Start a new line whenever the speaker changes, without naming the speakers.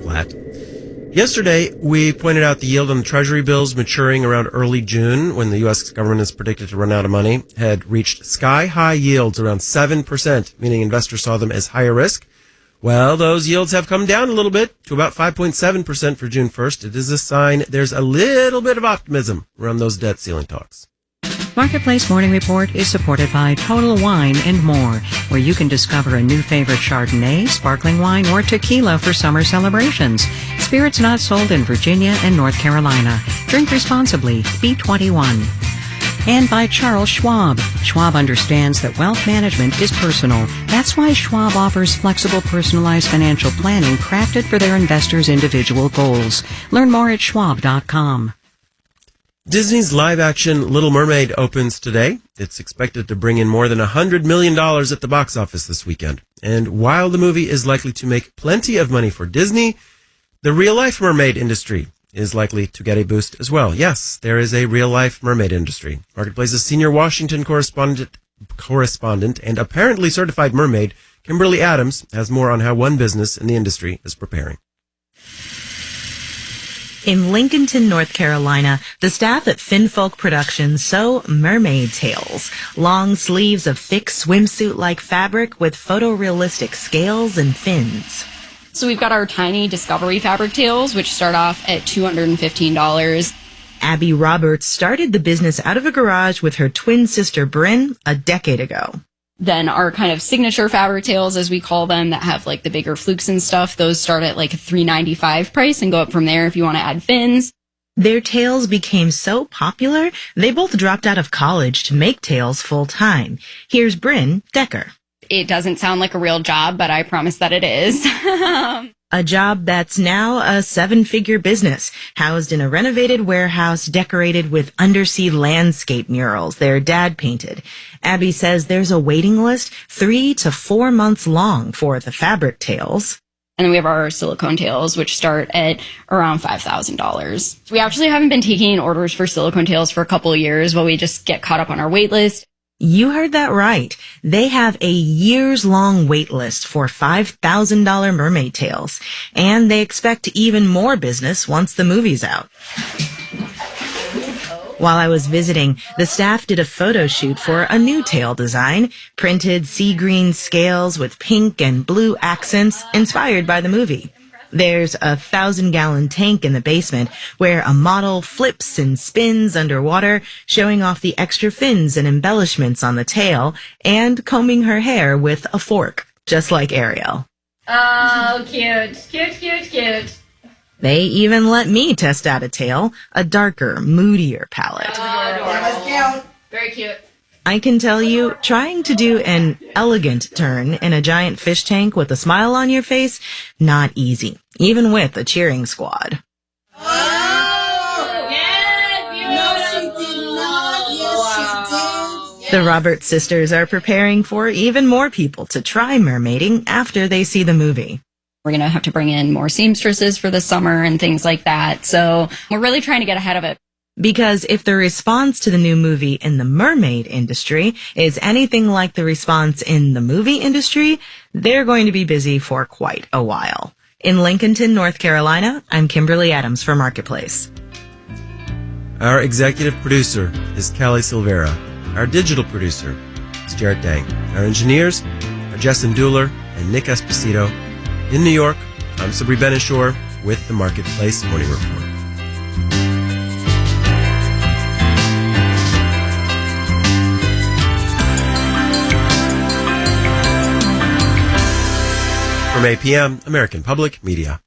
flat. Yesterday, we pointed out the yield on the Treasury bills maturing around early June, when the U.S. government is predicted to run out of money, had reached sky-high yields around 7%, meaning investors saw them as higher risk. Well, those yields have come down a little bit to about 5.7% for June 1st. It is a sign there's a little bit of optimism around those debt ceiling talks.
Marketplace Morning Report is supported by Total Wine and More, where you can discover a new favorite Chardonnay, sparkling wine, or tequila for summer celebrations. Spirits not sold in Virginia and North Carolina. Drink responsibly. B21. And by Charles Schwab. Schwab understands that wealth management is personal. That's why Schwab offers flexible, personalized financial planning crafted for their investors' individual goals. Learn more at schwab.com.
Disney's live-action Little Mermaid opens today. It's expected to bring in more than $100 million at the box office this weekend. And while the movie is likely to make plenty of money for Disney, the real-life mermaid industry is likely to get a boost as well. Yes, there is a real-life mermaid industry. Marketplace's senior Washington correspondent and apparently certified mermaid, Kimberly Adams, has more on how one business in the industry is preparing.
In Lincolnton, North Carolina, the staff at Finfolk Productions sew mermaid tails, long sleeves of thick swimsuit-like fabric with photorealistic scales and fins.
So we've got our tiny Discovery fabric tails, which start off at $215.
Abby Roberts started the business out of a garage with her twin sister Bryn a decade ago.
Then our kind of signature fabric tails, as we call them, that have like the bigger flukes and stuff, those start at like a $395 price and go up from there if you want to add fins.
Their tails became so popular, they both dropped out of college to make tails full-time. Here's Bryn Decker.
It doesn't sound like a real job, but I promise that it is.
A job that's now a 7-figure business, housed in a renovated warehouse decorated with undersea landscape murals their dad painted. Abby says there's a waiting list 3 to 4 months long for the fabric tails.
And then we have our silicone tails, which start at around $5,000. We actually haven't been taking orders for silicone tails for a couple of years while we just get caught up on our wait list.
You heard that right. They have a years-long wait list for $5,000 mermaid tails, and they expect even more business once the movie's out. While I was visiting, the staff did a photo shoot for a new tail design, printed sea green scales with pink and blue accents inspired by the movie. There's a 1,000-gallon tank in the basement where a model flips and spins underwater, showing off the extra fins and embellishments on the tail and combing her hair with a fork, just like Ariel.
Oh, cute. Cute, cute, cute.
They even let me test out a tail, a darker, moodier palette.
Very cute.
I can tell you, trying to do an elegant turn in a giant fish tank with a smile on your face, not easy, even with a cheering squad.
Oh, yeah,
no, she did not. Yes, she did.
The Roberts sisters are preparing for even more people to try mermaiding after they see the movie.
We're going to have to bring in more seamstresses for the summer and things like that. So we're really trying to get ahead of it.
Because if the response to the new movie in the mermaid industry is anything like the response in the movie industry, they're going to be busy for quite a while. In Lincolnton, North Carolina, I'm Kimberly Adams for Marketplace.
Our executive producer is Callie Silvera. Our digital producer is Jarrett Dang. Our engineers are Jessen Dueller and Nick Esposito. In New York, I'm Sabri Benishore with the Marketplace Morning Report. From 8 p.m., American Public Media.